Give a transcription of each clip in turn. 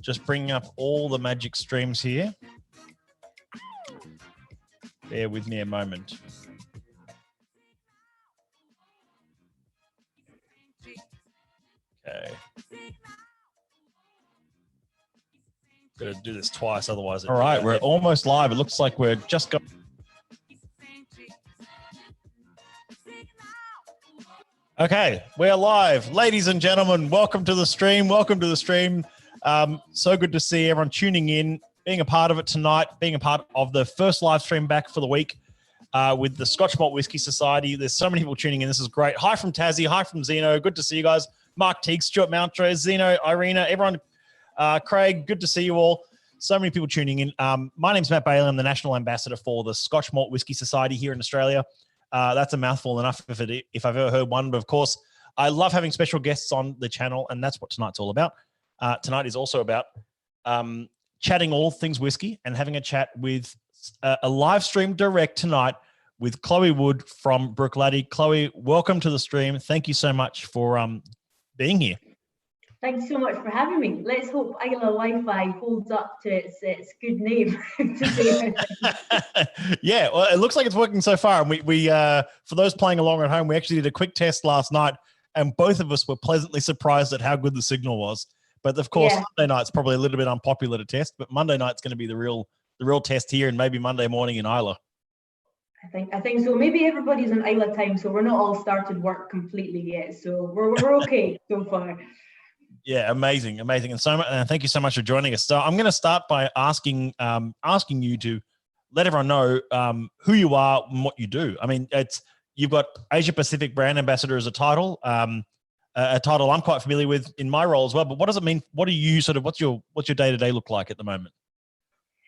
Just bringing up all the magic streams here. Bear with me a moment. Okay. Got to do this twice, otherwise. All right, we're almost live. It looks like we're just going. Okay, we're live. Ladies and gentlemen, welcome to the stream. Welcome to the stream. So good to see everyone tuning in, being a part of it tonight, being a part of the first live stream back for the week with the Scotch Malt Whiskey Society. There's so many people tuning in. This is great. Hi from Tassie. Hi from Zeno. Good to see you guys. Mark Teague, Stuart Mountray, Zeno, Irina, everyone. Craig, good to see you all. So many people tuning in. My name's Matt Bailey. I'm the National Ambassador for the Scotch Malt Whiskey Society here in Australia. That's a mouthful enough if I've ever heard one. But of course, I love having special guests on the channel, and that's what tonight's all about. Tonight is also about chatting all things whiskey and having a chat with a live stream direct tonight with Chloe Wood from Bruichladdich. Chloe, welcome to the stream. Thank you so much for being here. Thanks so much for having me. Let's hope Islay Wi-Fi holds up to its good name. Yeah, well, it looks like it's working so far. And we for those playing along at home, we actually did a quick test last night, and both of us were pleasantly surprised at how good the signal was. But of course, yeah. Monday night's probably a little bit unpopular to test, but Monday night's going to be the real test here, and maybe Monday morning in Islay. I think so. Maybe everybody's on Islay time, so we're not all started work completely yet. So we're okay so far. Yeah, amazing. And thank you so much for joining us. So I'm going to start by asking you to let everyone know who you are and what you do. I mean, you've got Asia Pacific Brand Ambassador as a title, a title I'm quite familiar with in my role as well. But what does it mean? What do you what's your day-to-day look like at the moment?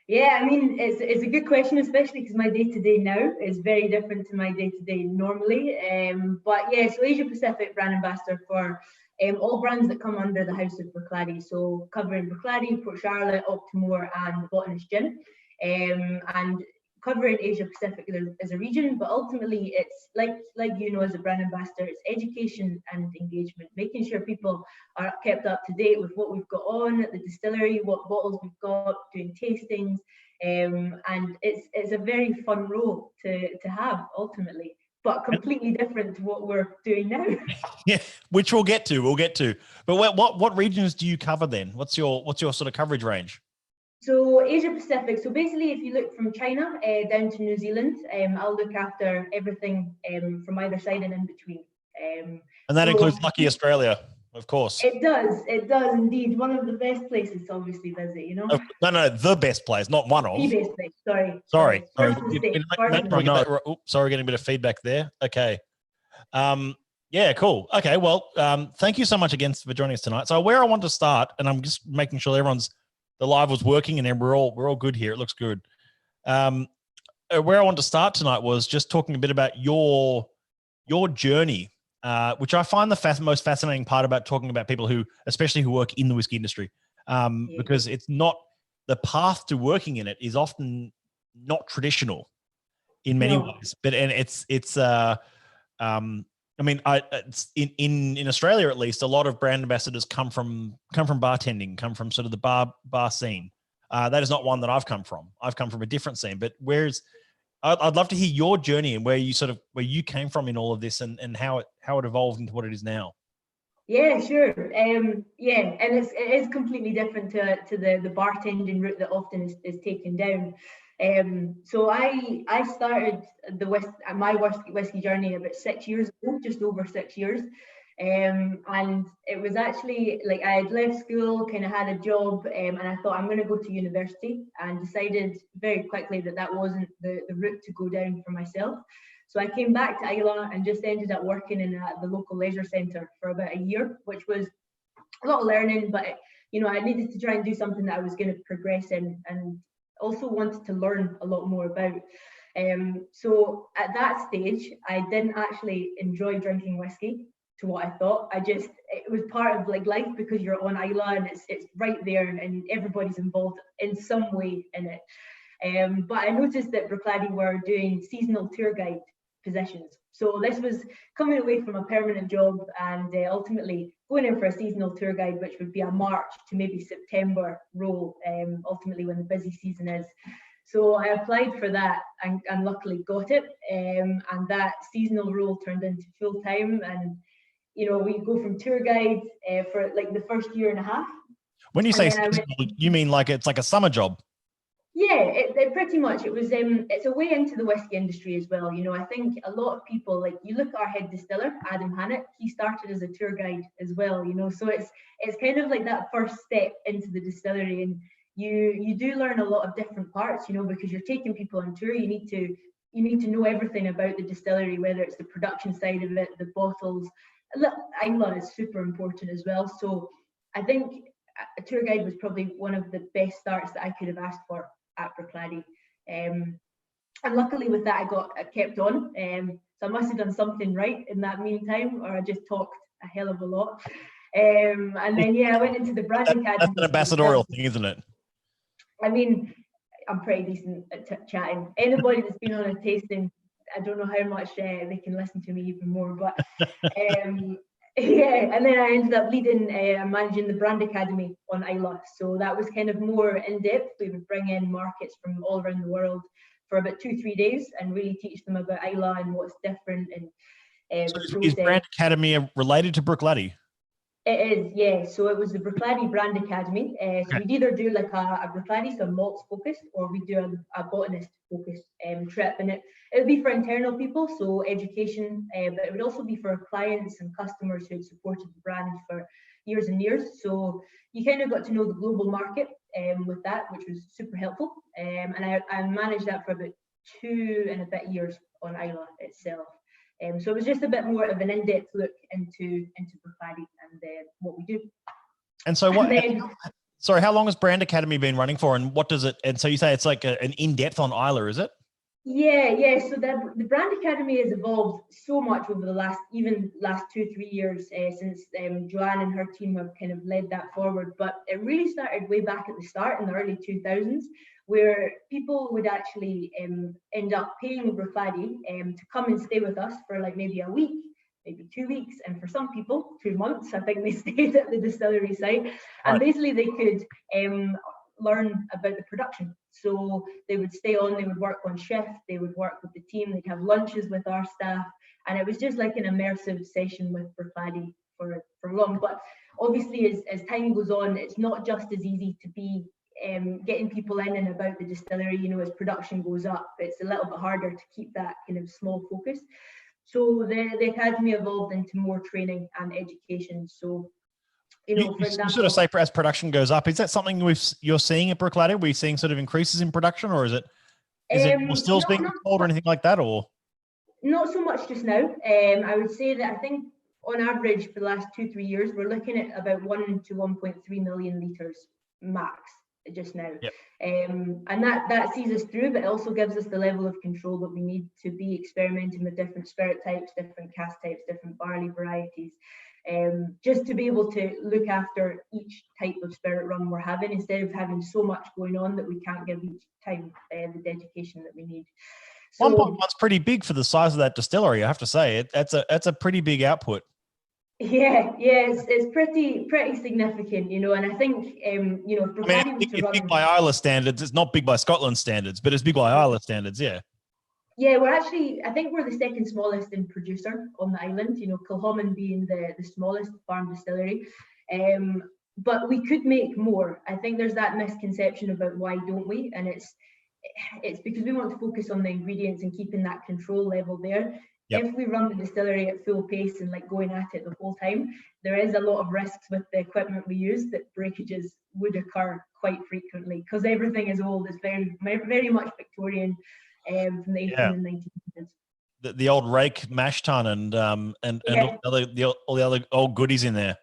Yeah, I mean, it's a good question, especially because my day-to-day now is very different to my day-to-day normally. But yeah, so Asia Pacific Brand Ambassador for all brands that come under the house of Bruichladdich, so covering Bruichladdich, Port Charlotte, Optimore, and Botanist Gin, and covering Asia Pacific as a region. But ultimately, it's like you know, as a brand ambassador, it's education and engagement, making sure people are kept up to date with what we've got on at the distillery, what bottles we've got, doing tastings, and it's a very fun role to have ultimately. But completely different to what we're doing now. Yeah, which we'll get to. But what regions do you cover then? What's your sort of coverage range? So Asia Pacific. So basically, if you look from China down to New Zealand, I'll look after everything from either side and in between. And that includes lucky Australia, of course. It does indeed. One of the best places to obviously visit, you know? No, the best place, not one of. The best place, Sorry. Sorry, getting a bit of feedback there. Okay. Yeah, cool. Okay, well, thank you so much again for joining us tonight. So where I want to start, and I'm just making sure the live was working and then we're all good here. It looks good. Where I want to start tonight was just talking a bit about your journey. Which I find the most fascinating part about talking about people especially who work in the whiskey industry, because it's not the path to working in it is often not traditional in many ways. But I mean, in Australia at least, a lot of brand ambassadors come from bartending, come from sort of the bar scene. That is not one that I've come from. I've come from a different scene. But I'd love to hear your journey and where you came from in all of this and how it evolved into what it is now. Yeah, sure. Yeah, and it is completely different to the bartending route that often is taken down. So I started my whiskey journey about 6 years ago, just over 6 years. And it was actually like I had left school, kind of had a job, and I thought I'm going to go to university, and decided very quickly that wasn't the route to go down for myself. So I came back to Islay and just ended up working in the local leisure centre for about a year, which was a lot of learning, but you know, I needed to try and do something that I was going to progress in, and also wanted to learn a lot more about. So at that stage, I didn't actually enjoy drinking whiskey to what I thought. It was part of like life because you're on Islay and it's right there and everybody's involved in some way in it. But I noticed that Bruichladdich were doing seasonal tour guide positions. So this was coming away from a permanent job and ultimately going in for a seasonal tour guide, which would be a March to maybe September role, ultimately when the busy season is. So I applied for that and luckily got it. And that seasonal role turned into full time. And, you know, we go from tour guide for like the first year and a half. When you say seasonal, you mean like it's like a summer job? Yeah, it pretty much. It was it's a way into the whiskey industry as well. You know, I think a lot of people, like you look at our head distiller, Adam Hannett, he started as a tour guide as well, you know, so it's kind of like that first step into the distillery, and you do learn a lot of different parts, you know, because you're taking people on tour. You need to know everything about the distillery, whether it's the production side of it, the bottles. Islay is super important as well. So I think a tour guide was probably one of the best starts that I could have asked for at Bruichladdich. And luckily with that, I kept on. So I must have done something right in that meantime, or I just talked a hell of a lot. And then, yeah, I went into the brand academy. That's an ambassadorial thing, isn't it? I mean, I'm pretty decent at chatting. Anybody that's been on a tasting, I don't know how much they can listen to me even more, but yeah, and then I ended up leading and managing the brand academy on Islay. So that was kind of more in depth. We would bring in markets from all around the world for about 2-3 days and really teach them about Islay and what's different. And so is brand academy related to Bruichladdich? It is, yeah. So it was the Bruichladdich Brand Academy. So we'd either do like a Bruichladdich, so malts focused, or we do a botanist focused trip. And it would be for internal people, so education, but it would also be for clients and customers who had supported the brand for years and years. So you kind of got to know the global market with that, which was super helpful. And I managed that for about 2 and a bit years on Islay itself. So it was just a bit more of an in-depth look into Bruichladdich and what we do. And so what? Sorry, how long has Brand Academy been running for, and what does it? And so you say it's like an in-depth on Islay, is it? Yeah. So the Brand Academy has evolved so much over the last 2-3 years since Joanne and her team have kind of led that forward. But it really started way back at the start in the early 2000s, where people would actually end up paying Bruichladdich to come and stay with us for like maybe a week, maybe 2 weeks, and for some people 2 months. I think they stayed at the distillery site, and basically they could learn about the production. So they would stay on, they would work on shift, they would work with the team, they'd have lunches with our staff, and it was just like an immersive session with Bruichladdich for long. But obviously as time goes on, it's not just as easy to be getting people in and about the distillery. You know, as production goes up, it's a little bit harder to keep that kind of small focus. So the academy evolved into more training and education. So, you know, for example, you sort of say as production goes up, is that something you're seeing at Bruichladdich? Are we seeing sort of increases in production, or is it more stills being sold or anything like that, or? Not so much just now. I would say that I think on average for the last 2-3 years, we're looking at about 1 to 1.3 million litres max just now. Yep. And that sees us through, but it also gives us the level of control that we need to be experimenting with different spirit types, different cask types, different barley varieties, just to be able to look after each type of spirit run we're having, instead of having so much going on that we can't give each time the dedication that we need. So 1.1's pretty big for the size of that distillery, I have to say. That's a pretty big output. Yeah, it's pretty significant, you know, and I think you know, if Bruichladdich was to run, big by Islay standards. It's not big by Scotland standards, but it's big by Islay standards. Yeah. Yeah, I think we're the second smallest in producer on the island, you know, Kilchoman being the smallest farm distillery. But we could make more. I think there's that misconception about why don't we? And it's because we want to focus on the ingredients and keeping that control level there. Yep. If we run the distillery at full pace and like going at it the whole time, there is a lot of risks with the equipment we use that breakages would occur quite frequently, because everything is old. It's very much Victorian. From the 18 and 1900s. The old rake mash tun and all the other old goodies in there.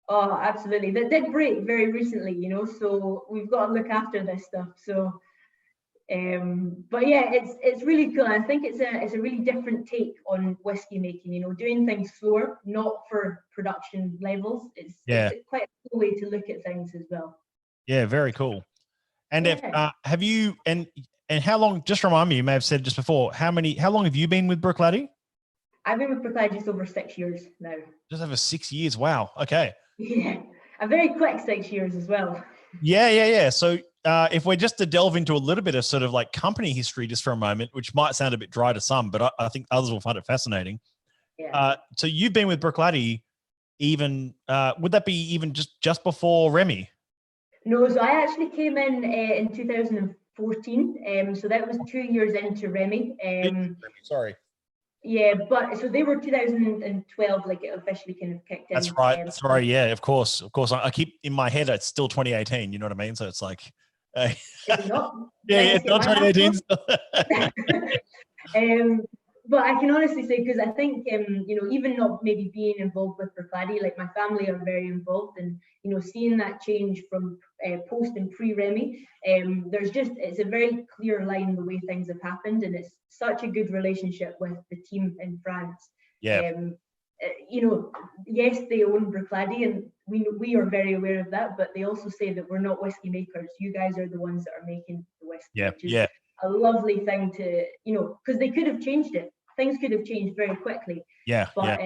Oh, absolutely. That did break very recently, you know, so we've got to look after this stuff. So, but yeah, it's really cool. I think it's a really different take on whiskey making, you know, doing things slower, not for production levels. It's quite a cool way to look at things as well. Yeah, very cool. And if have you and how long? Just remind me. You may have said just before. How long have you been with Bruichladdich? I've been with Bruichladdich just over 6 years now. Just over 6 years. Wow. Okay. Yeah, a very quick 6 years as well. Yeah. So if we're just to delve into a little bit of sort of like company history just for a moment, which might sound a bit dry to some, but I think others will find it fascinating. Yeah. So you've been with Bruichladdich even, would that be even just before Remy? No, so I actually came in 2014. So that was 2 years into Remy. Sorry. Yeah, but so they were 2012, like it officially kind of kicked in. That's right. Sorry. Yeah, of course. I keep in my head, it's still 2018. You know what I mean? So it's like, Is it not? yeah, it's not 2018. But I can honestly say, because I think, even not maybe being involved with Bruichladdich, like my family are very involved, and, seeing that change from post and pre-Remy, it's a very clear line the way things have happened, and it's such a good relationship with the team in France. Yeah. Yes, they own Bruichladdich, and we are very aware of that, but they also say that we're not whiskey makers. You guys are the ones that are making the whiskey. Yeah. Which is a lovely thing to, because they could have changed it. Things could have changed very quickly. But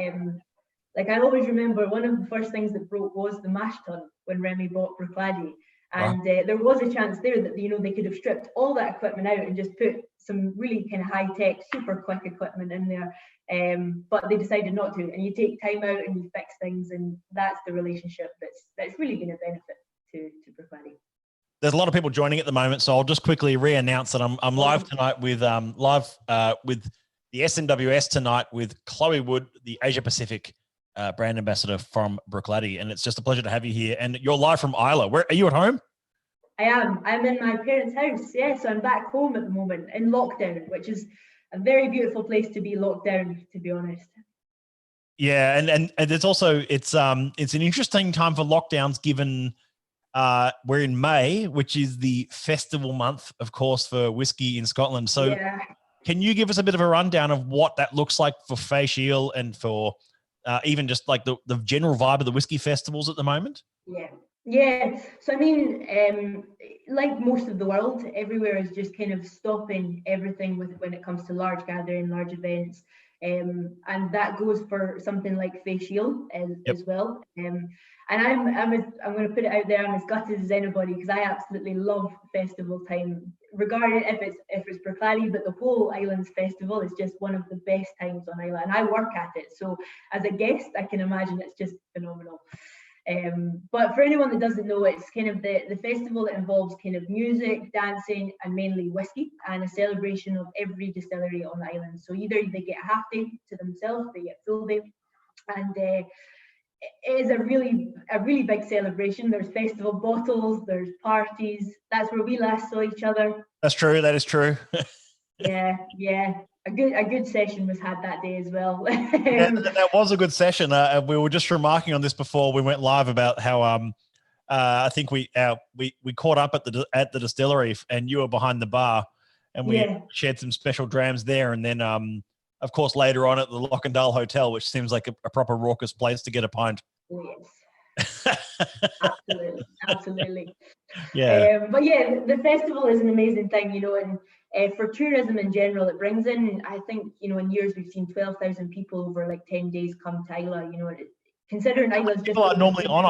like I always remember, one of the first things that broke was the mash tun when Remy bought Bruichladdich. And there was a chance there that, they could have stripped all that equipment out and just put some really kind of high-tech, super quick equipment in there. But they decided not to. And you take time out and you fix things, and that's the relationship that's really going to benefit to Bruichladdich. There's a lot of people joining at the moment, so I'll just quickly re-announce that I'm live tonight with with the SMWS tonight with Chloe Wood, the Asia Pacific brand ambassador from Bruichladdich, and it's just a pleasure to have you here. And you're live from Islay. Where are you at home? I am. I'm in my parents' house. Yeah, so I'm back home at the moment in lockdown, which is a very beautiful place to be locked down, to be honest. Yeah, and it's also it's an interesting time for lockdowns given we're in May, which is the festival month, of course, for whiskey in Scotland. So can you give us a bit of a rundown of what that looks like for Facial and for even just like the general vibe of the whiskey festivals at the moment? Yeah. So I mean, like most of the world, everywhere is just kind of stopping everything when it comes to large gathering, large events. And that goes for something like Facial as well. And I'm going to put it out there, I'm as gutted as anybody, because I absolutely love festival time, regardless if it's Bruichladdich, but the whole Islands Festival is just one of the best times on Islay, and I work at it. So as a guest, I can imagine it's just phenomenal. But for anyone that doesn't know, it's kind of the festival that involves kind of music, dancing, and mainly whiskey, and a celebration of every distillery on the island. So either they get a half day to themselves, they get full day, and it is a really big celebration. There's festival bottles, there's parties. That's where we last saw each other. That's true. That is true. Yeah. A good session was had that day as well. That was a good session. We were just remarking on this before we went live about how I think we caught up at the distillery, and you were behind the bar, and we shared some special drams there, and then of course later on at the Lockendale Hotel, which seems like a proper raucous place to get a pint. Oh, yes. Absolutely. Yeah. But yeah, the festival is an amazing thing, and for tourism in general, it brings in, I think, in years we've seen 12,000 people over like 10 days come to Islay, considering Islay's just... People are normally on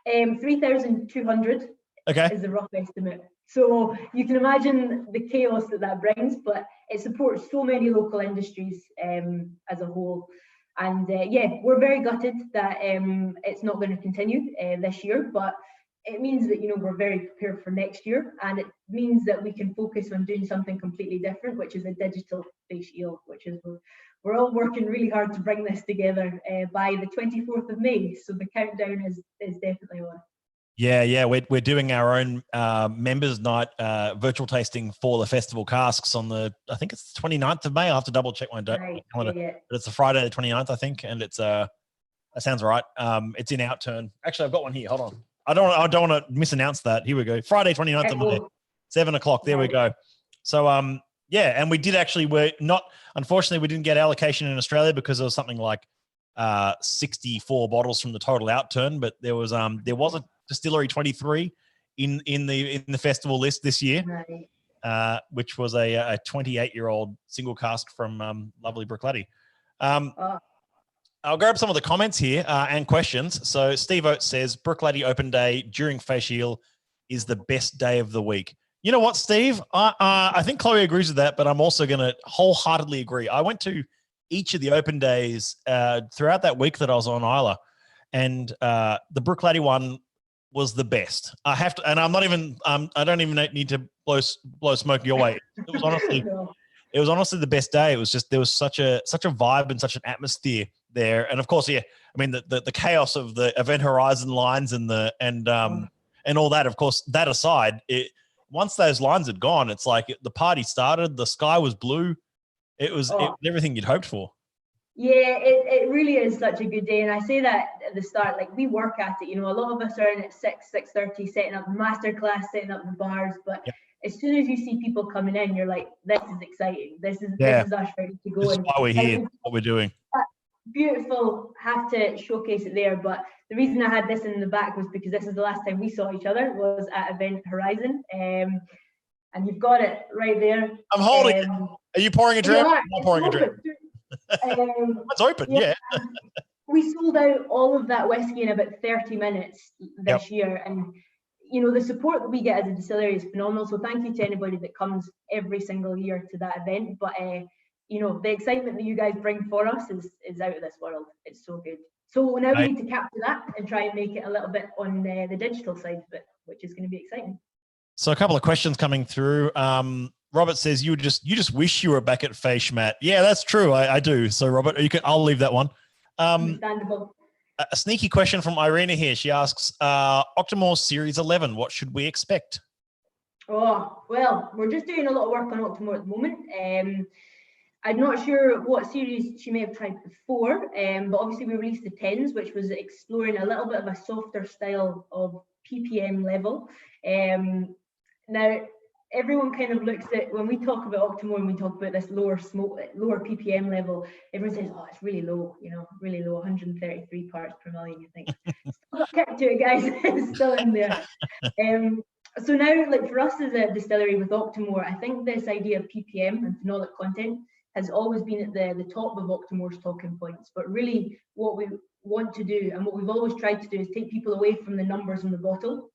Islay? 3,200 is the rough estimate. So you can imagine the chaos that brings, but it supports so many local industries as a whole. And we're very gutted that it's not going to continue this year, but it means that, we're very prepared for next year, and it means that we can focus on doing something completely different, which is a digital Facial, which is we're all working really hard to bring this together by the 24th of May. So the countdown is definitely on. Yeah, we're doing our own members night virtual tasting for the festival casks on I think it's the 29th of May. I'll have to double check my date. Right. But it's a Friday the 29th, I think, and it's that sounds right. It's in Outturn. Actually, I've got one here. Hold on. I don't want to misannounce that. Here we go. Friday 29th of May, 7 o'clock. There we go. So and we did actually, unfortunately we didn't get allocation in Australia because there was something like 64 bottles from the total Outturn, but there was a Distillery 23 in the festival list this year. Right. which was a 28-year-old single cask from lovely Bruichladdich. I'll grab some of the comments here and questions. So Steve Oates says, Bruichladdich Open Day during facial is the best day of the week. You know what, Steve? I think Chloe agrees with that, but I'm also going to wholeheartedly agree. I went to each of the open days throughout that week that I was on Islay, and the Bruichladdich one was the best. I have to, and I'm not even, I don't even need to blow smoke your way. It was honestly, it was honestly the best day. It was just, there was such a vibe and such an atmosphere there. And of course, yeah, I mean, the chaos of the event horizon lines and all that, of course, that aside, once those lines had gone, it's like the party started, the sky was blue. It was everything you'd hoped for. Yeah, it really is such a good day. And I say that at the start, like we work at it, you know, a lot of us are in at 6:30, setting up the masterclass, setting up the bars. But as soon as you see people coming in, you're like, this is exciting. This is us ready to go. This is why we're here, what we're doing. Beautiful, have to showcase it there. But the reason I had this in the back was because this is the last time we saw each other was at Event Horizon. And you've got it right there. I'm holding it. Are you pouring a drink? I'm not pouring a drink. It's open, yeah. We sold out all of that whiskey in about 30 minutes this year, and you know the support that we get as a distillery is phenomenal. So thank you to anybody that comes every single year to that event. But you know the excitement that you guys bring for us is out of this world. It's so good. So now we need to capture that and try and make it a little bit on the digital side of it, which is going to be exciting. So a couple of questions coming through. Robert says you just wish you were back at Face, Matt. Yeah, that's true. I do. So Robert, I'll leave that one. Understandable. A sneaky question from Irina here. She asks, Octomore Series 11, what should we expect? Oh, well, we're just doing a lot of work on Octomore at the moment. I'm not sure what series she may have tried before, but obviously we released the 10s, which was exploring a little bit of a softer style of ppm level. Now, everyone kind of looks at, when we talk about Octomore and we talk about this lower ppm level, everyone says, oh, it's really low, you know, really low, 133 parts per million, you think. Still got kept to it, guys. It's still in there. So now, like for us as a distillery with Octomore, I think this idea of ppm and phenolic content has always been at the top of Octomore's talking points. But really what we want to do and what we've always tried to do is take people away from the numbers on the bottle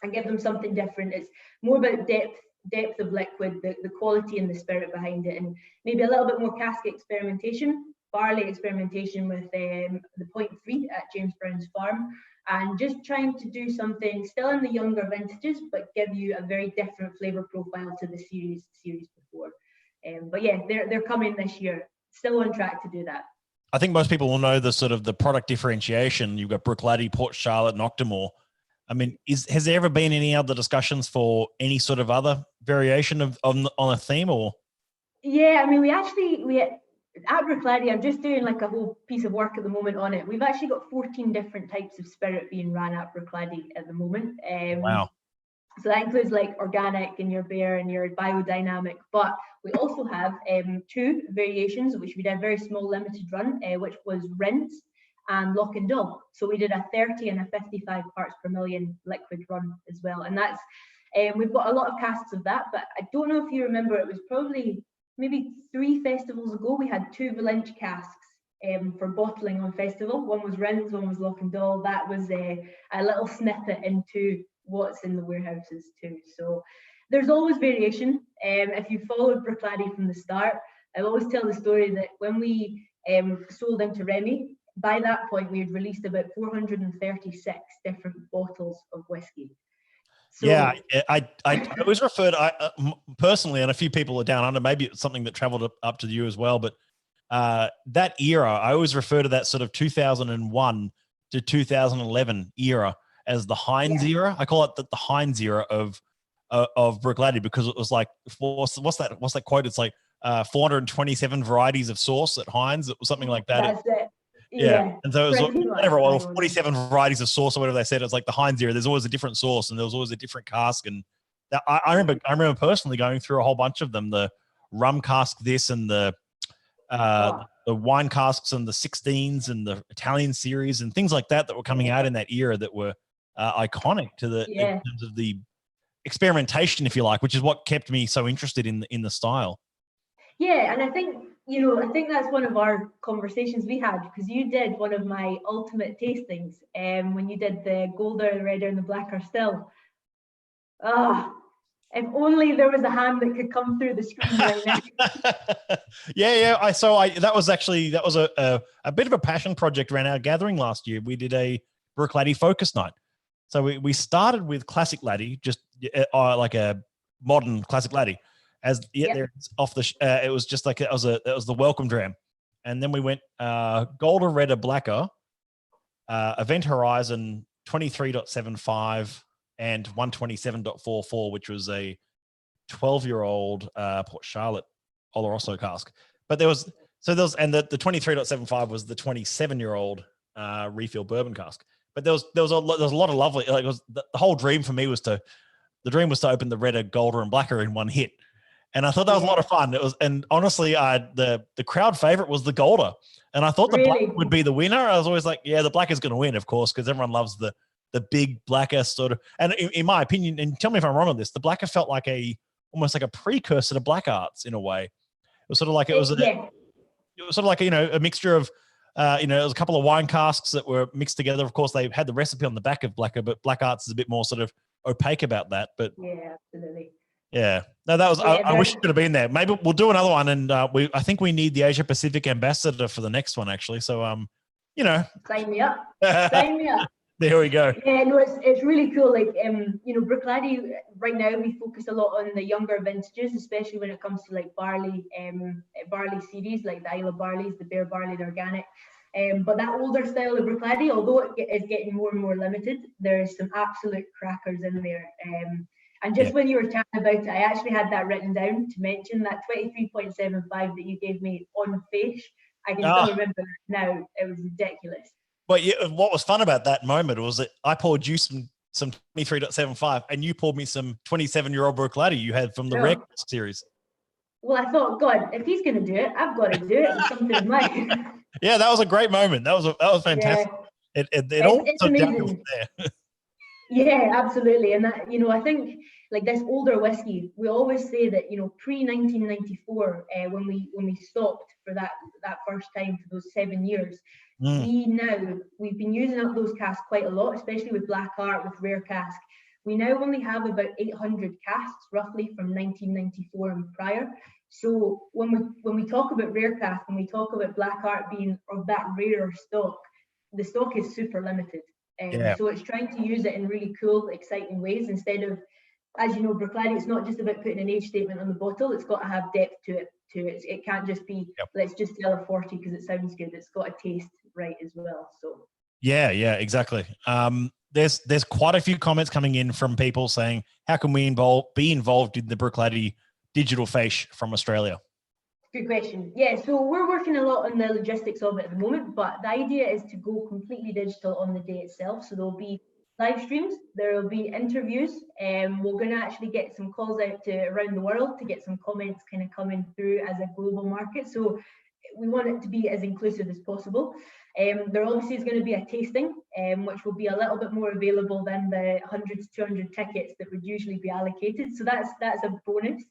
and give them something different. It's more about depth of liquid, the quality and the spirit behind it, and maybe a little bit more cask experimentation, barley experimentation with the 0.3 at James Brown's farm, and just trying to do something still in the younger vintages, but give you a very different flavour profile to the series before. But yeah, they're coming this year. Still on track to do that. I think most people will know the sort of the product differentiation. You've got Bruichladdich, Port Charlotte, and Octomore. I mean, has there ever been any other discussions for any sort of other variation on a theme, or? Yeah, I mean, we at Bruichladdich, I'm just doing like a whole piece of work at the moment on it. We've actually got 14 different types of spirit being ran at Bruichladdich at the moment. Wow. So that includes like organic and your bear and your biodynamic, but we also have 2 variations, which we did a very small limited run, which was rinse and lock and dull. So we did a 30 and a 55 parts per million liquid run as well. And that's, we've got a lot of casks of that, but I don't know if you remember, it was probably maybe 3 festivals ago, we had 2 Valenche casks for bottling on festival. One was rinse, one was lock and dull. That was a little snippet into what's in the warehouses too. So there's always variation. If you followed Bruichladdich from the start, I always tell the story that when we sold into Remy, by that point we had released about 436 different bottles of whiskey. So, yeah, I always referred, personally, and a few people are down under, maybe it's something that traveled up to you as well, but that era, I always refer to that sort of 2001 to 2011 era as the Heinz era. I call it the Heinz era of Bruichladdich, because it was like, what's that quote? It's like 427 varieties of sauce at Heinz. It was something like that. That's it. Yeah. And so it was whatever, 47 varieties of sauce or whatever they said. It was like the Heinz era. There's always a different sauce and there was always a different cask. And I remember personally going through a whole bunch of them, the rum cask this and the wine casks and the 16s and the Italian series and things like that were coming out in that era that were iconic to in terms of the experimentation, if you like, which is what kept me so interested in the style. Yeah, and I think that's one of our conversations we had, because you did one of my ultimate tastings when you did the golder, the redder, and the blacker still. Ah, if only there was a hand that could come through the screen right now. Yeah. That was a bit of a passion project around our gathering last year. We did a Bruichladdich focus night. So we started with classic laddie, just like a modern classic laddie. There off the. It was just like it was the welcome dram, and then we went golder, redder, blacker, Event Horizon 23.75 and 127.44, which was a 12-year-old Port Charlotte Oloroso cask. But the 23.75 was the 27-year-old refill bourbon cask. But there was a lot of lovely. Like, it was the whole dream for me was to open the redder, golder, and blacker in one hit. And I thought that was a lot of fun. It was, and honestly, the crowd favorite was the golder, and I thought the black would be the winner. I was always like, yeah, the black is going to win, of course, because everyone loves the big blacker sort of. And in my opinion, and tell me if I'm wrong on this, the blacker felt like almost like a precursor to black arts in a way. It was sort of like it was sort of like a mixture of. It was a couple of wine casks that were mixed together. Of course, they had the recipe on the back of blacker, but black arts is a bit more sort of opaque about that. But yeah, absolutely. Yeah, no, that was. I wish it could have been there. Maybe we'll do another one, and I think we need the Asia Pacific ambassador for the next one, actually. So, sign me up. Sign me up. There we go. Yeah, no, it's really cool. Like, Bruichladdich right now we focus a lot on the younger vintages, especially when it comes to like barley series, like the Islay barleys, the Bear barley, the organic. But that older style of Bruichladdich, although it is getting more and more limited, there's some absolute crackers in there. And just when you were chatting about it, I actually had that written down to mention that 23.75 that you gave me on Fish. I can still remember that now. It was ridiculous. But what was fun about that moment was that I poured you some 23.75 and you poured me some 27-year-old Bruichladdich you had from the Rare series. Well, I thought, God, if he's going to do it, I've got to do it. Something like. Yeah, that was a great moment. That was fantastic. Yeah. It all it's amazing. There. Yeah, absolutely. And that, I think like this older whiskey, we always say that, pre 1994, when we stopped for that first time for those 7 years, we've been using up those casks quite a lot, especially with Black Art, with Rare Cask. We now only have about 800 casks roughly from 1994 and prior. So when we talk about Rare Cask, when we talk about Black Art being of that rarer stock, the stock is super limited. So it's trying to use it in really cool, exciting ways instead of, as you know, Bruichladdich, it's not just about putting an age statement on the bottle. It's got to have depth to it. It can't just be, let's just sell a 40 because it sounds good. It's got to taste right as well. So yeah, exactly. There's quite a few comments coming in from people saying, how can we be involved in the Bruichladdich digital face from Australia? Good question. Yeah, so we're working a lot on the logistics of it at the moment, but the idea is to go completely digital on the day itself. So there'll be live streams, there will be interviews, and we're going to actually get some calls out to around the world to get some comments kind of coming through as a global market. So we want it to be as inclusive as possible. There obviously is going to be a tasting, which will be a little bit more available than the 100 to 200 tickets that would usually be allocated. So that's a bonus.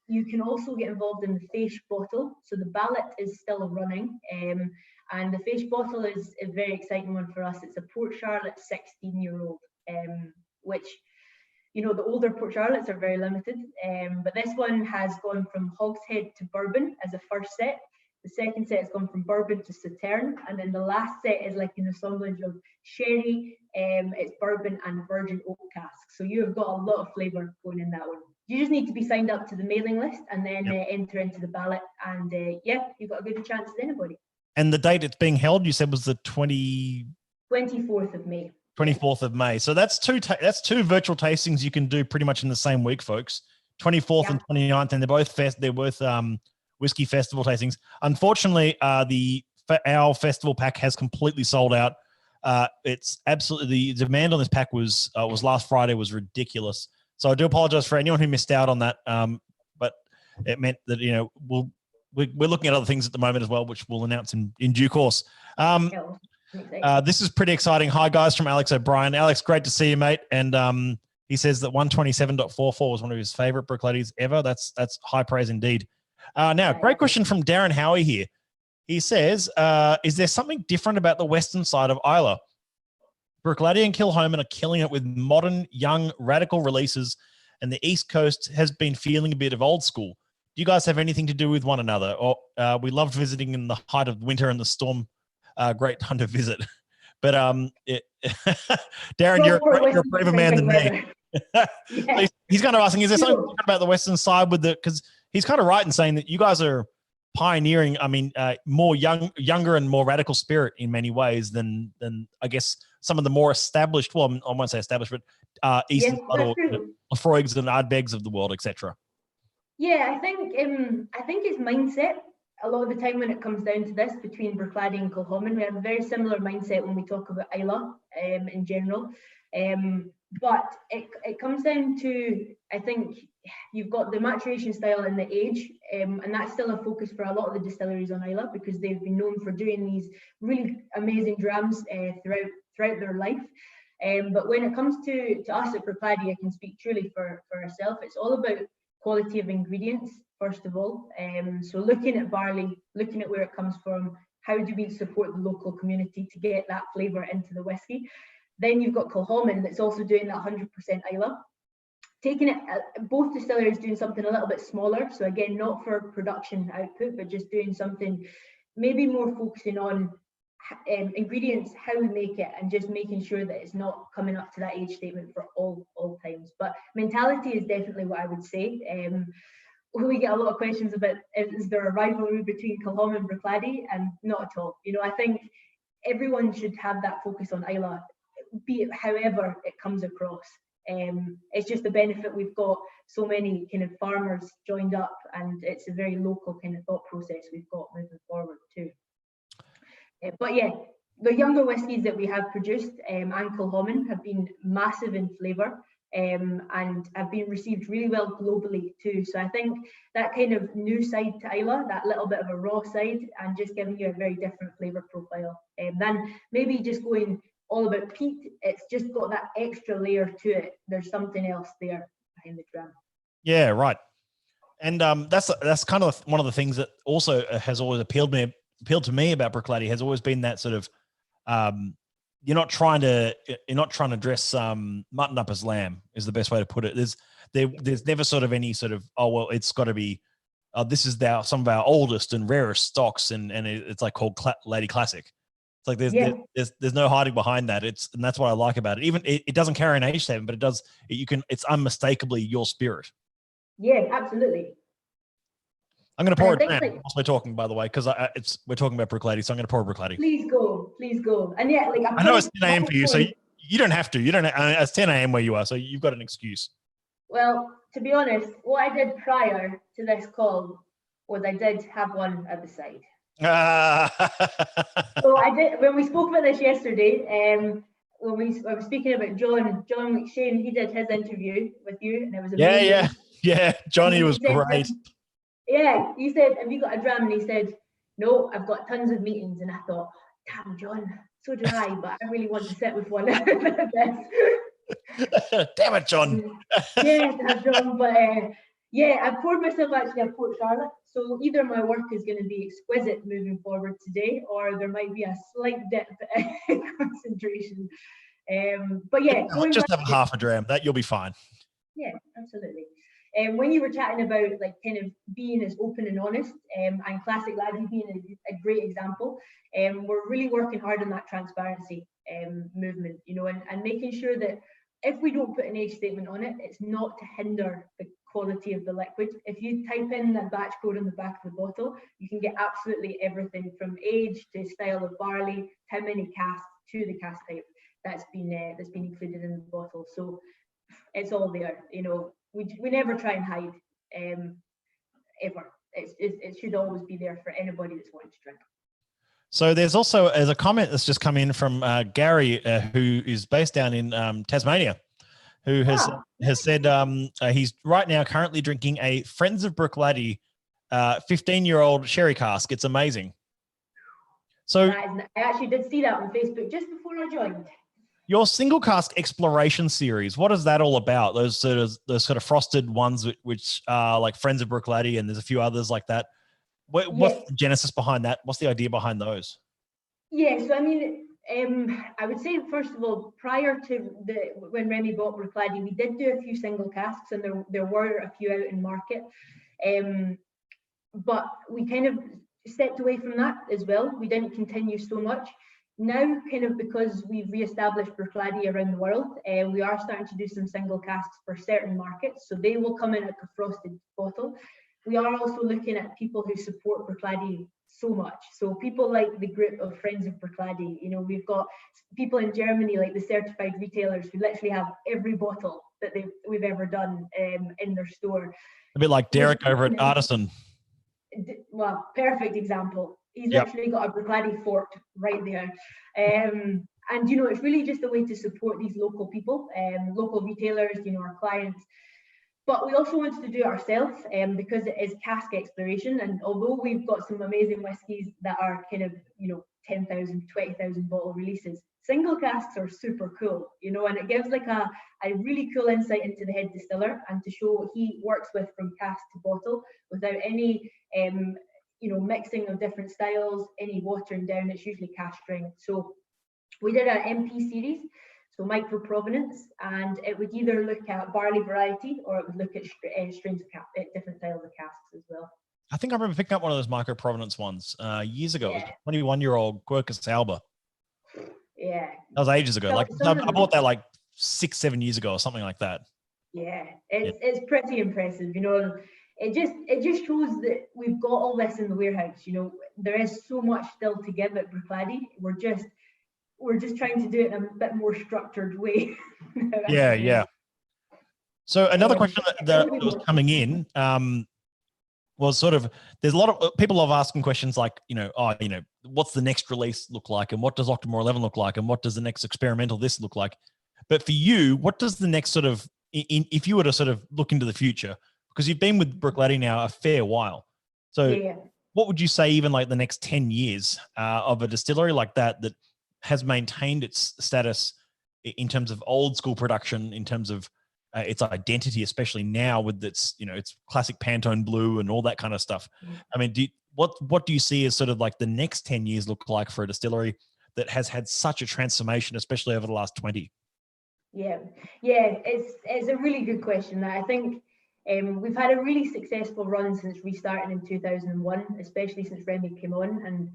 You can also get involved in the Fish bottle. So the ballot is still running. And the Fish bottle is a very exciting one for us. It's a Port Charlotte 16-year-old, which, the older Port Charlottes are very limited. But this one has gone from hogshead to bourbon as a first set. The second set has gone from bourbon to Sauterne. And then the last set is like an assemblage of sherry, it's bourbon and virgin oak casks. So you have got a lot of flavour going in that one. You just need to be signed up to the mailing list and then enter into the ballot. And you've got a good chance as anybody. And the date it's being held, you said, was the 24th of May. 24th of May. So that's two virtual tastings you can do pretty much in the same week, folks. 24th and 29th, and they're both whiskey festival tastings. Unfortunately, our festival pack has completely sold out. It's absolutely, the demand on this pack was last Friday was ridiculous. So I do apologize for anyone who missed out on that. But it meant that we're looking at other things at the moment as well, which we'll announce in due course. This is pretty exciting. Hi guys from Alex O'Brien. Alex, great to see you, mate. And He says that 127.44 was one of his favorite Bruichladdich ever. That's high praise indeed. Now, great question from Darren Howie here. He says, is there something different about the western side of Islay? Bruichladdich and Kilchoman are killing it with modern, young, radical releases, and the East Coast has been feeling a bit of old school. Do you guys have anything to do with one another? Or we loved visiting in the height of winter and the storm. Great time to visit. But Darren, you're a braver man than me. Yeah. He's kind of asking, is there something different about the western side with the? Because he's kind of right in saying that you guys are pioneering. I mean, more younger and more radical spirit in many ways than I guess some of the more established. Well, I won't say established, but Eastern or Freugs and Ardbegs of the world, etc. Yeah, I think his mindset. A lot of the time when it comes down to this, between Bruichladdich and Kilchoman, we have a very similar mindset when we talk about Islay in general. But it comes down to, I think, you've got the maturation style and the age, and that's still a focus for a lot of the distilleries on Islay because they've been known for doing these really amazing drams throughout their life. But when it comes to us at Bruichladdich, I can speak truly for ourselves. It's all about quality of ingredients, first of all. So looking at barley, looking at where it comes from, how do we support the local community to get that flavour into the whiskey? Then you've got Kilchoman that's also doing that 100% Islay. Taking it, both distilleries doing something a little bit smaller. So again, not for production output, but just doing something maybe more focusing on ingredients, how we make it, and just making sure that it's not coming up to that age statement for all times. But mentality is definitely what I would say. We get a lot of questions about, is there a rivalry between Kilchoman and Bruichladdich? And not at all. You know, I think everyone should have that focus on Islay, be it however it comes across. It's just the benefit we've got so many kind of farmers joined up, and it's a very local kind of thought process we've got moving forward too. But yeah, the younger whiskies that we have produced and Kilchoman have been massive in flavour and have been received really well globally too. So I think that kind of new side to Islay, that little bit of a raw side, and just giving you a very different flavour profile than maybe just going all about peat. It's just got that extra layer to it. There's something else there behind the drum. Yeah, right. And that's kind of one of the things that also has always appealed to me about Bruichladdich, has always been that sort of you're not trying to dress mutton up as lamb is the best way to put it. There's never sort of any sort of, oh well, it's got to be this is some of our oldest and rarest stocks, and it's like called Lady Classic. It's like there's no hiding behind that. And that's what I like about it. Even it doesn't carry an age statement, but it does. It's unmistakably your spirit. Yeah, absolutely. I'm going to pour a dram whilst we're talking, by the way, because we're talking about Bruichladdich, so I'm going to pour a Bruichladdich. Please go. And yeah, like I know it's 10 a.m. for you, so you don't have to. You don't. It's 10 a.m. where you are, so you've got an excuse. Well, to be honest, what I did prior to this call was I did have one at the side. So I did, when we spoke about this yesterday, when I was speaking about John McShane, he did his interview with you, and it was amazing. Yeah. Johnny was great. Yeah, he said, have you got a dram? And he said, no, I've got tons of meetings. And I thought, damn, John, so do I, but I really want to sit with one after this. Damn it, John. Yeah, John, but I poured myself actually a Port Charlotte. So either my work is going to be exquisite moving forward today, or there might be a slight dip in concentration. But yeah, just have half a dram. That you'll be fine. Yeah, absolutely. When you were chatting about like kind of being as open and honest, and Classic Laddie being a great example, we're really working hard on that transparency movement, you know, and making sure that if we don't put an age statement on it, it's not to hinder the quality of the liquid. If you type in the batch code on the back of the bottle, you can get absolutely everything from age to style of barley, how many casks to the cask type that's been included in the bottle. So it's all there, you know. We never try and hide ever. It should always be there for anybody that's wanting to drink. So there's a comment that's just come in from Gary, who is based down in Tasmania, who has said he's right now currently drinking a Friends of Bruichladdich 15-year-old sherry cask. It's amazing. So I actually did see that on Facebook just before I joined. Your single cask exploration series, what is that all about? Those sort of frosted ones, which are like Friends of Bruichladdich, and there's a few others like that. What's the genesis behind that? What's the idea behind those? Yeah, so I mean, I would say first of all, prior to when Remy bought Bruichladdich, we did do a few single casks, and there were a few out in market, but we kind of stepped away from that as well. We didn't continue so much. Now, kind of because we've re-established Bruichladdich around the world, we are starting to do some single casks for certain markets, so they will come in like a frosted bottle. We are also looking at people who support Bruichladdich so much. So people like the group of Friends of Bruichladdich, you know, we've got people in Germany like the certified retailers who literally have every bottle that we've ever done in their store. A bit like Derek over at Artisan. Well, perfect example. He's literally got a Bruichladdich fort right there. And, you know, it's really just a way to support these local people, local retailers, you know, our clients. But we also wanted to do it ourselves because it is cask exploration. And although we've got some amazing whiskies that are kind of, you know, 10,000, 20,000 bottle releases, single casks are super cool, you know, and it gives like a really cool insight into the head distiller and to show what he works with from cask to bottle without any, you know, mixing of different styles, any watering down. It's usually cask strength. So we did an MP series, so micro provenance, and it would either look at barley variety or it would look at strains of different styles of casks as well. I think I remember picking up one of those micro provenance ones years ago. It was 21-year-old Quercus Alba. Yeah. That was ages ago. Like I bought that like 6-7 years ago or something like that. Yeah, it's pretty impressive, you know. It just shows that we've got all this in the warehouse, you know. There is so much still to give at Bruichladdich. We're just trying to do it in a bit more structured way. Yeah. So another question that was coming in was sort of, there's a lot of people love asking questions like, you know, what's the next release look like? And what does Octomore 11 look like? And what does the next experimental this look like? But for you, what does the next sort of, if you were to sort of look into the future, because you've been with Bruichladdich now a fair while. So what would you say even like the next 10 years of a distillery like that has maintained its status in terms of old school production, in terms of its identity, especially now with its, you know, its classic Pantone blue and all that kind of stuff. I mean, what do you see as sort of like the next 10 years look like for a distillery that has had such a transformation, especially over the last 20? Yeah, it's a really good question. I think we've had a really successful run since restarting in 2001, especially since Remy came on. And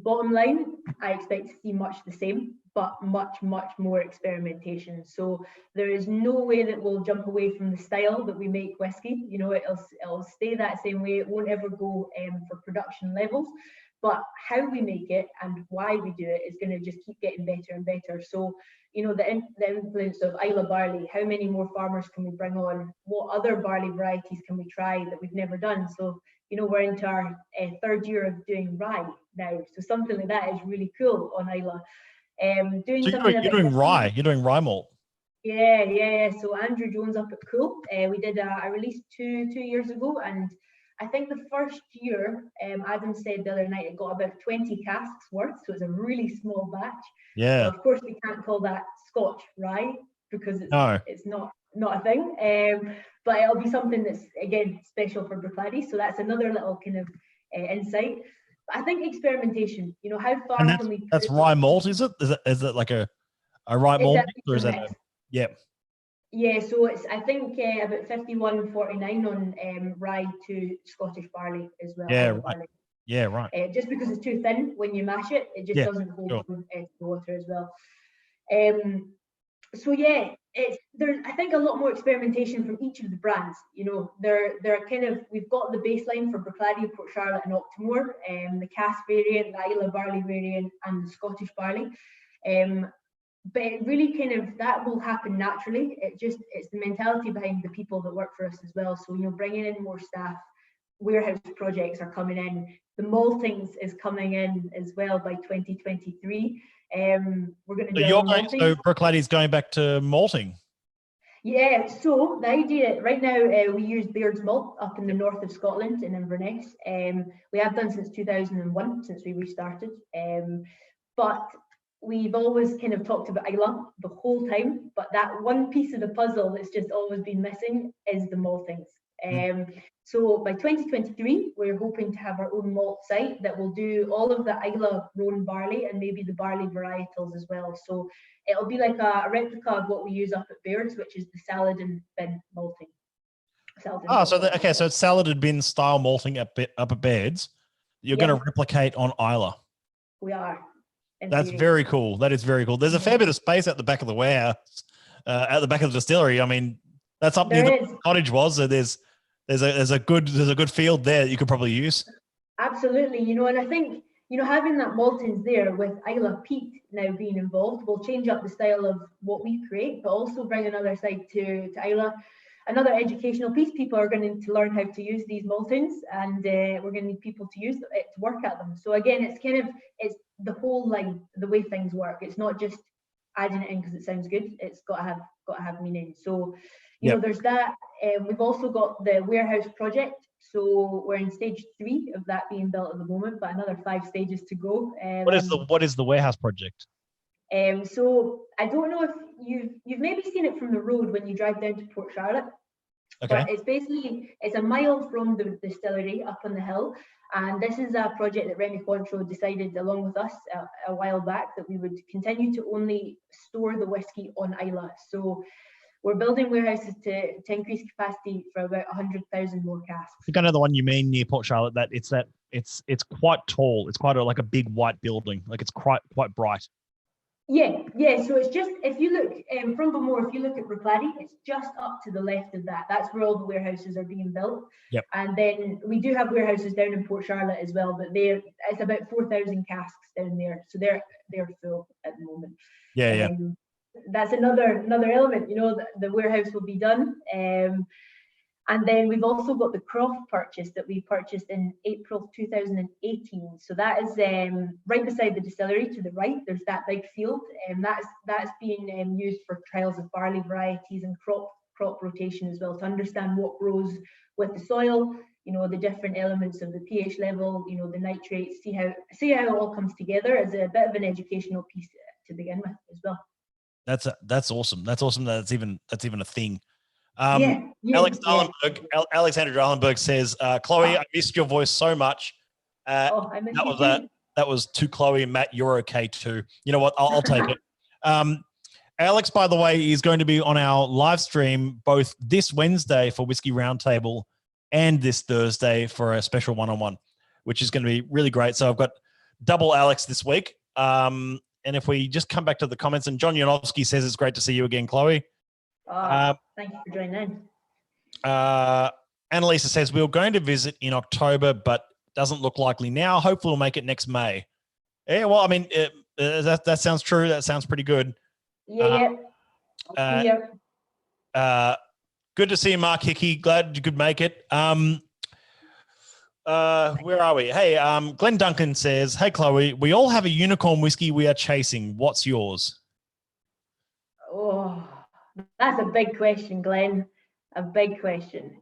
bottom line, I expect to see much the same, but much more experimentation. So there is no way that we'll jump away from the style that we make whiskey. You know, it'll stay that same way. It won't ever go for production levels, but how we make it and why we do it is going to just keep getting better and better. So, you know, the influence of Islay barley, how many more farmers can we bring on? What other barley varieties can we try that we've never done? So, you know, we're into our third year of doing rye now. So something like that is really cool on Islay. You're doing rye malt. Yeah. So Andrew Jones up at Cool, we did a release two years ago, and I think the first year, Adam said the other night, it got about 20 casks worth, so it's a really small batch. Yeah. So of course, we can't call that Scotch rye because it's not a thing. But it'll be something that's, again, special for Bruichladdich. So that's another little kind of insight. But I think experimentation, you know, how far can we... That's rye malt, is it? Is it like a rye malt? Or is that yeah. Yeah, so it's, I think, about 51.49 on rye to Scottish barley as well. Yeah, right. Barley. Yeah, right. Just because it's too thin when you mash it, it just doesn't hold on to the water as well. So yeah, there's, I think, a lot more experimentation from each of the brands. You know, they're kind of, we've got the baseline for Bruichladdich, Port Charlotte, and Octomore, the cask variant, the Islay barley variant, and the Scottish barley. But it really kind of, that will happen naturally. It's the mentality behind the people that work for us as well. So, you know, bringing in more staff, warehouse projects are coming in. The maltings is coming in as well by 2023. We're going to do so Bruichladdich is going back to malting. Yeah, so the idea right now, we use Baird's malt up in the north of Scotland in Inverness. We have done since 2001, since we restarted. But we've always kind of talked about Islay the whole time, but that one piece of the puzzle that's just always been missing is the maltings. So by 2023, we're hoping to have our own malt site that will do all of the Islay roan barley and maybe the barley varietals as well. So it'll be like a replica of what we use up at Baird's, which is the salad and bin malting. So it's salad and bin style malting up at Baird's. You're going to replicate on Islay. We are. That's very cool. That is very cool. There's a fair bit of space at the back of the warehouse, at the back of the distillery. I mean, that's up near the cottage was. So there's a good field there that you could probably use. Absolutely, and I think having that maltings there with Islay peat now being involved will change up the style of what we create, but also bring another side to Islay. Another educational piece. People are going to need to learn how to use these maltings, and we're going to need people to use it to work at them. So again, it's the whole line, the way things work. It's not just adding it in because it sounds good. It's got to have meaning. So there's that. We've also got the warehouse project. So we're in stage 3 of that being built at the moment, but another 5 stages to go. What is the warehouse project? So I don't know if you've maybe seen it from the road when you drive down to Port Charlotte. Okay. But it's a mile from the distillery up on the hill, and this is a project that Remy Cointreau decided along with us a while back that we would continue to only store the whiskey on Islay. So we're building warehouses to increase capacity for about 100,000 more casks. I think I know the one you mean near Port Charlotte. It's quite tall. It's quite like a big white building. Like it's quite bright. Yeah. So it's just, if you look from Bowmore, if you look at Bruichladdich, it's just up to the left of that. That's where all the warehouses are being built. Yep. And then we do have warehouses down in Port Charlotte as well, but it's about 4,000 casks down there, so they're full at the moment. Yeah. That's another element. The warehouse will be done. And then we've also got the Croft purchase that we purchased in April 2018. So that is right beside the distillery to the right. There's that big field, and that's being used for trials of barley varieties and crop rotation as well, to understand what grows with the soil. The different elements of the pH level. The nitrates. See how it all comes together as a bit of an educational piece to begin with as well. That's awesome. That's awesome. That's even a thing. Alexander Darlenberg says, Chloe, I missed your voice so much. I missed you too. That was to Chloe and Matt. You're okay too. You know what? I'll take it. Alex, by the way, is going to be on our live stream both this Wednesday for Whiskey Roundtable and this Thursday for a special one-on-one, which is going to be really great. So I've got double Alex this week. And if we just come back to the comments, and John Yanowski says it's great to see you again, Chloe. Thank you for joining in. Annalisa says we were going to visit in October, but doesn't look likely now. Hopefully we'll make it next May. Yeah, well, I mean, that sounds true. That sounds pretty good. Yeah. Good to see you, Mark Hickey. Glad you could make it. Where are we? Hey, Glenn Duncan says, hey, Chloe, we all have a unicorn whiskey we are chasing. What's yours? Oh, that's a big question, Glenn. A big question.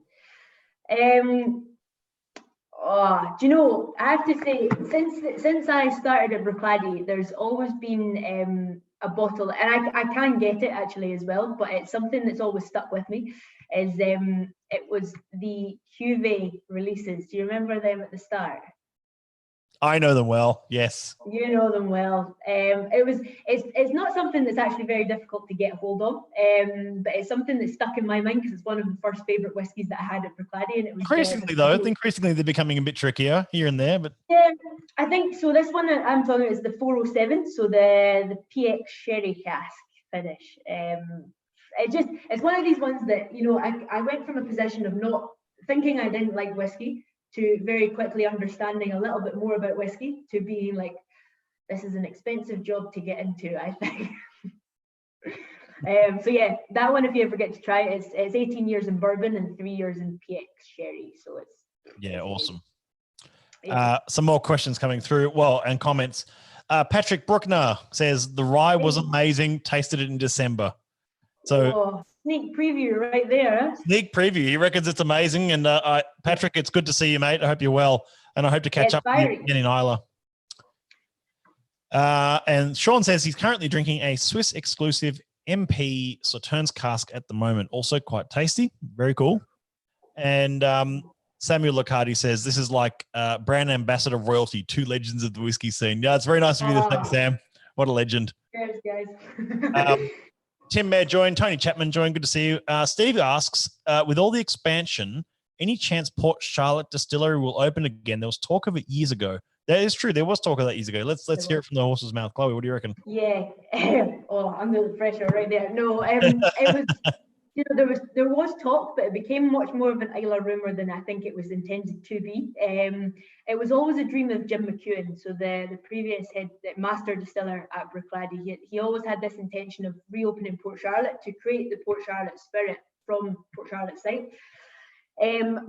Oh, do you know, I have to say, since I started at Bruichladdich, there's always been a bottle, and I can get it actually as well, but it's something that's always stuck with me, is it was the Cuvée releases. Do you remember them at the start? I know them well, yes. You know them well. It's not something that's actually very difficult to get hold of, but it's something that's stuck in my mind because it's one of the first favourite whiskies that I had at Bruichladdich. And it was increasingly they're becoming a bit trickier here and there, but yeah, I think so. This one that I'm talking about is the 407, so the PX sherry cask finish. It's one of these ones that, you know, I went from a position of not thinking I didn't like whiskey to very quickly understanding a little bit more about whiskey, to being like, this is an expensive job to get into, I think. So yeah, that one, if you ever get to try it, it's 18 years in bourbon and 3 years in PX sherry. So it's awesome. Yeah. Some more questions coming through. Well, and comments. Patrick Bruckner says the rye was amazing. Tasted it in December. So sneak preview right there. Huh? Sneak preview. He reckons it's amazing. And Patrick, it's good to see you, mate. I hope you're well, and I hope to catch up with you again in Islay. And Sean says he's currently drinking a Swiss exclusive MP Sauternes cask at the moment. Also quite tasty. Very cool. And Samuel Locardi says this is like brand ambassador royalty, two legends of the whiskey scene. Yeah, it's very nice of you to thank Sam. What a legend. Cheers, guys. Tim Mayer joined. Tony Chapman joined. Good to see you. Steve asks, with all the expansion, any chance Port Charlotte Distillery will open again? There was talk of it years ago. That is true. There was talk of that years ago. Let's hear it from the horse's mouth. Chloe, what do you reckon? Yeah. Oh, under the pressure right there. No, it was. There was talk, but it became much more of an Islay rumour than I think it was intended to be. It was always a dream of Jim McEwen, so the previous master distiller at Bruichladdich. He always had this intention of reopening Port Charlotte to create the Port Charlotte spirit from Port Charlotte site.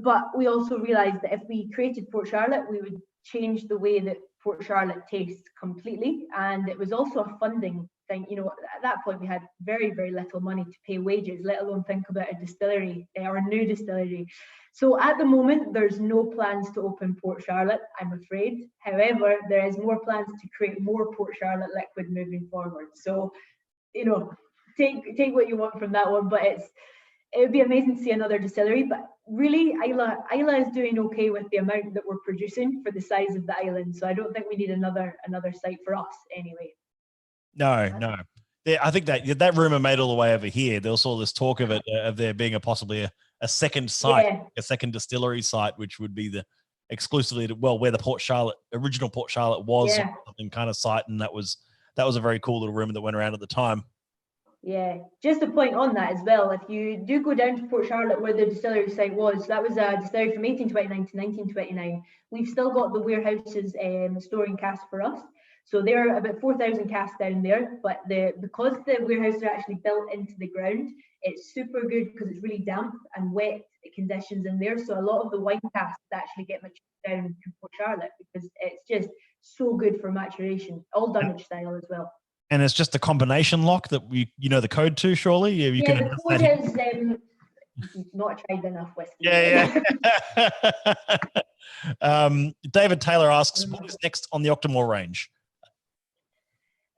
But we also realised that if we created Port Charlotte, we would change the way that Port Charlotte tastes completely. And it was also a funding thing. At that point we had very, very little money to pay wages, let alone think about a distillery or a new distillery. So at the moment, there's no plans to open Port Charlotte, I'm afraid. However, there is more plans to create more Port Charlotte liquid moving forward. So, take what you want from that one, but it would be amazing to see another distillery. But really, Islay is doing okay with the amount that we're producing for the size of the island. So I don't think we need another site for us anyway. No. I think that rumor made all the way over here. There was all this talk of it, of there being possibly a second site, a second distillery site, which would be exclusively where the original Port Charlotte was, something kind of site, and that was a very cool little rumor that went around at the time. Yeah, just a point on that as well. If you do go down to Port Charlotte, where the distillery site was, that was a distillery from 1829 to 1929. We've still got the warehouses storing casks for us. So there are about 4,000 casks down there, but because the warehouses are actually built into the ground, it's super good because it's really damp and wet conditions in there. So a lot of the wine casks actually get matured down to Port Charlotte because it's just so good for maturation, all Dunnage style as well. And it's just a combination lock that the code to, surely? Yeah, the code is not tried enough whiskey. Yeah. David Taylor asks, what is next on the Octomore range?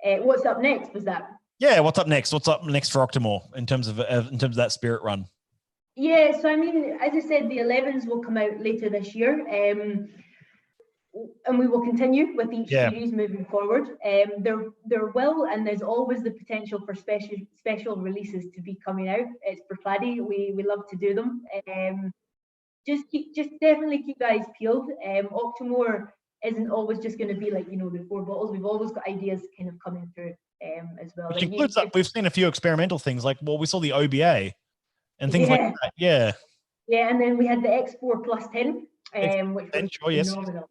What's up next, was that? Yeah, what's up next? What's up next for Octomore in terms of that spirit run? Yeah, so I mean, as I said, the 11s will come out later this year. And we will continue with each series moving forward. There will, and there's always the potential for special releases to be coming out. It's Bruichladdich. We love to do them. Just definitely keep the eyes peeled. Octomore isn't always just going to be like the 4 bottles. We've always got ideas kind of coming through as well. Which includes that we've seen a few experimental things, like we saw the OBA and things like that. Yeah. Yeah, and then we had the X4 plus 10, which was phenomenal.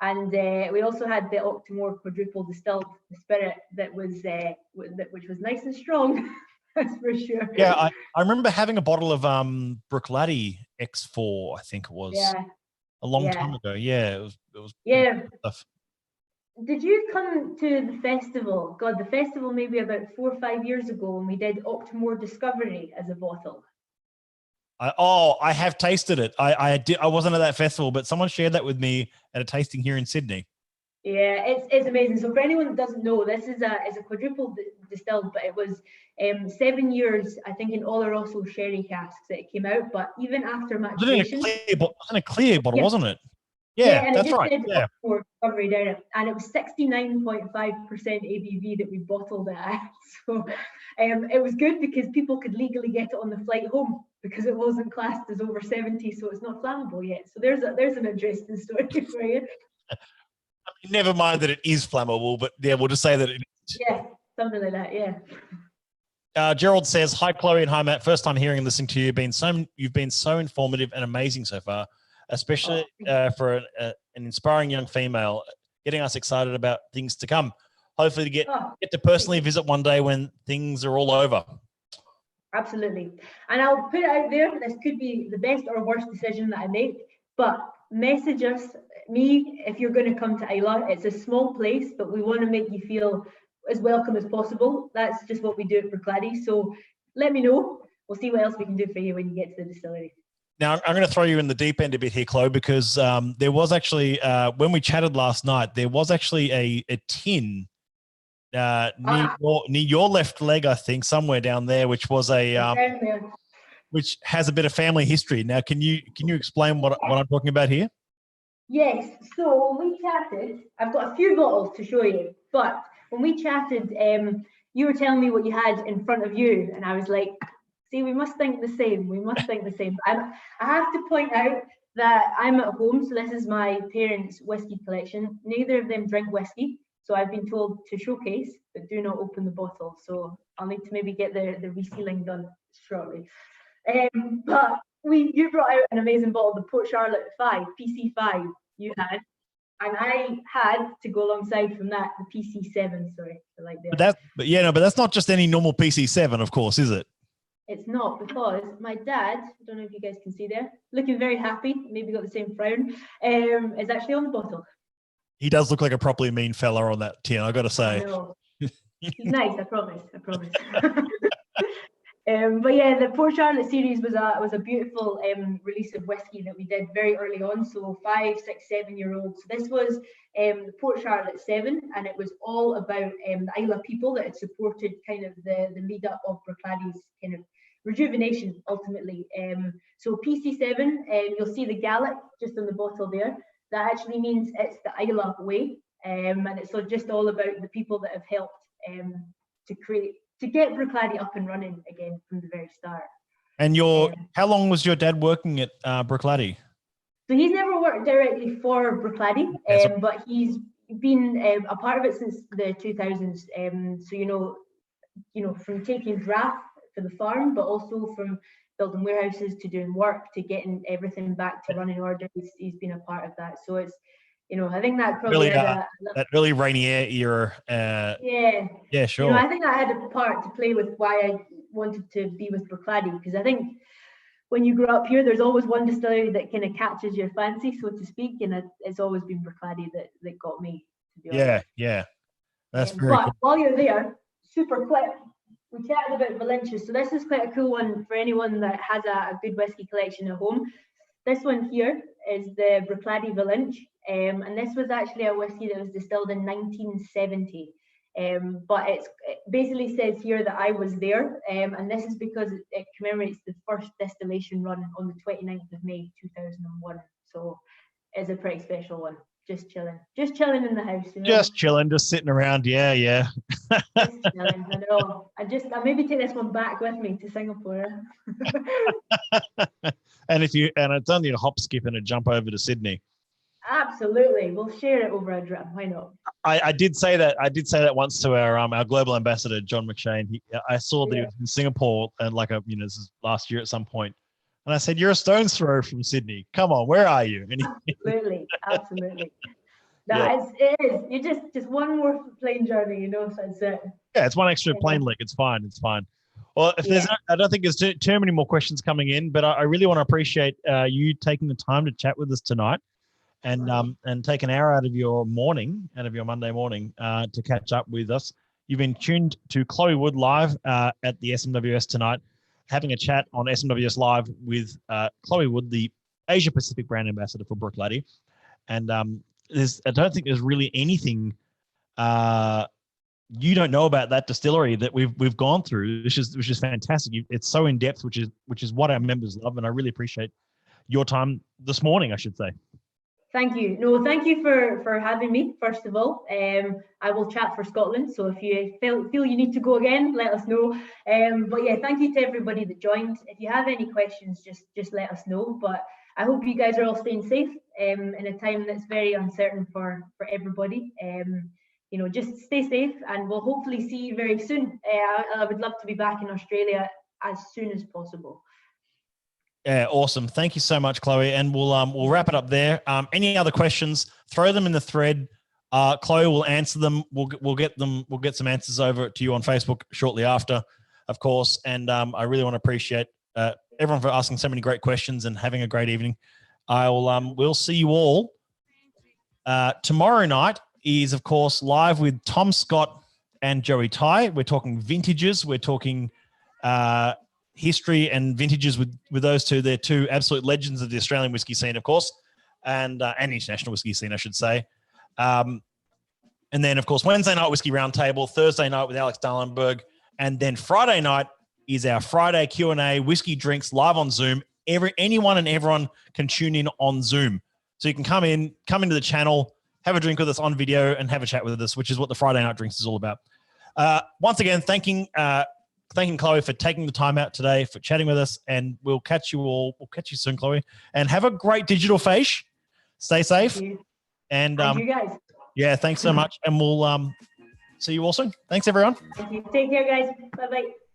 And we also had the Octomore quadruple distilled spirit which was nice and strong. That's for sure. Yeah, I remember having a bottle of Bruichladdich X4, I think it was. Yeah. A long time ago. Yeah, it was stuff. Did you come to the festival? God, the festival maybe about 4 or 5 years ago when we did Octomore Discovery as a bottle. I have tasted it. I wasn't at that festival, but someone shared that with me at a tasting here in Sydney. Yeah, it's amazing. So for anyone that doesn't know, this is a quadruple distilled, but it was 7 years, I think, in Oloroso sherry casks that it came out. But even after maturation, it was in a clear bottle, wasn't it? Yeah, and that's right. Yeah. Discovery down it, and it was 69.5% ABV that we bottled it at. So it was good because people could legally get it on the flight home because it wasn't classed as over 70, so it's not flammable yet. So there's an interesting story for you. Never mind that it is flammable, but yeah, we'll just say that it is. Yeah, something like that. Yeah. Gerald says, "Hi Chloe and hi Matt. First time hearing and listening to you. You've been so informative and amazing so far, especially for an inspiring young female, getting us excited about things to come. Hopefully to get to personally visit one day when things are all over." Absolutely. And I'll put it out there, this could be the best or worst decision that I make, but message me if you're going to come to Islay. It's a small place, but we want to make you feel as welcome as possible. That's just what we do at Bruichladdich. So let me know. We'll see what else we can do for you when you get to the distillery. Now, I'm going to throw you in the deep end a bit here, Chloe, because there was actually, when we chatted last night, there was actually a tin near your left leg, I think, somewhere down there, which was which has a bit of family history. Now, can you explain what I'm talking about here? Yes. So when we chatted, I've got a few bottles to show you, but when we chatted, you were telling me what you had in front of you, and I was like, see, we must think the same. We must think the same. I have to point out that I'm at home, so this is my parents' whiskey collection. Neither of them drink whiskey, so I've been told to showcase, but do not open the bottle. So I'll need to maybe get the resealing done shortly. But you brought out an amazing bottle, the Port Charlotte 5, PC5 you had. And I had to go alongside from that, the PC7, sorry. But that's not just any normal PC7, of course, is it? It's not, because my dad, I don't know if you guys can see there, looking very happy, maybe got the same frown, is actually on the bottle. He does look like a properly mean fella on that tin, I got to say. He's nice, I promise. But yeah, the Port Charlotte series was a beautiful release of whiskey that we did very early on, so 5, 6, 7-year-olds. So this was the Port Charlotte 7, and it was all about the Islay people that had supported kind of the lead up of Bruichladdich kind of rejuvenation ultimately. So PC7, you'll see the Gaelic just on the bottle there. That actually means it's the Islay way, and it's just all about the people that have helped to get Bruichladdich up and running again from the very start. And how long was your dad working at Bruichladdich? So he's never worked directly for Bruichladdich, but he's been a part of it since the 2000s. So you know, from taking draft for the farm, but also from building warehouses to doing work to getting everything back to running order. He's been a part of that. So it's, I think that probably really, that really Rainier era. Yeah, sure. I think that had a part to play with why I wanted to be with Bruichladdich, because I think when you grow up here, there's always one distillery that kind of catches your fancy, so to speak, and it's always been Bruichladdich that got me, to be honest. Yeah. That's very cool. While you're there, super quick, we chatted about Valencia. So this is quite a cool one for anyone that has a good whiskey collection at home. This one here is the Bruichladdich Valencia. And this was actually a whiskey that was distilled in 1970. But it basically says here that I was there. And this is because it commemorates the first distillation run on the 29th of May, 2001. So it's a pretty special one. Just chilling in the house. Just chilling, just sitting around. Yeah. Just chilling, I know. I maybe take this one back with me to Singapore. And it's only a hop, skip, and a jump over to Sydney. Absolutely, we'll share it over a dram. Why not? I did say that once to our global ambassador John McShane. I saw that he was in Singapore and this is last year at some point, and I said, "You're a stone's throw from Sydney. Come on, where are you?" And Absolutely. It is. You just one more plane journey, so it's it. Yeah, it's one extra plane leg. It's fine. Well, I don't think there's too many more questions coming in, but I really want to appreciate you taking the time to chat with us tonight. And take an hour out of your Monday morning to catch up with us. You've been tuned to Chloe Wood live at the SMWS tonight, having a chat on SMWS Live with Chloe Wood, the Asia Pacific brand ambassador for Bruichladdich. And I don't think there's really anything you don't know about that distillery that we've gone through, which is fantastic. It's so in depth, which is what our members love, and I really appreciate your time this morning, I should say. Thank you. No, thank you for having me, first of all. I will chat for Scotland, so if you feel you need to go again, let us know. But yeah, thank you to everybody that joined. If you have any questions, just let us know. But I hope you guys are all staying safe in a time that's very uncertain for everybody. Just stay safe, and we'll hopefully see you very soon. I would love to be back in Australia as soon as possible. Yeah, awesome. Thank you so much, Chloe. And we'll wrap it up there. Any other questions, throw them in the thread. Chloe will answer them. We'll get some answers over to you on Facebook shortly after, of course. And I really want to appreciate everyone for asking so many great questions and having a great evening. We'll see you all. Tomorrow night is, of course, live with Tom Scott and Joey Ty. We're talking vintages. We're talking history and vintages with those two. They're two absolute legends of the Australian whiskey scene, of course, and international whiskey scene, I should say. And then, of course, Wednesday night Whiskey Roundtable, Thursday night with Alex Darlenberg, and then Friday night is our Friday Q&A, Whiskey Drinks, live on Zoom. Anyone and everyone can tune in on Zoom. So you can come into the channel, have a drink with us on video, and have a chat with us, which is what the Friday Night Drinks is all about. Once again, thanking Chloe for taking the time out today, for chatting with us, and we'll catch you soon, Chloe. And have a great digital face. Stay safe. And you guys. Yeah, thanks so much. And we'll see you all soon. Thanks, everyone. Thank you. Take care, guys. Bye-bye.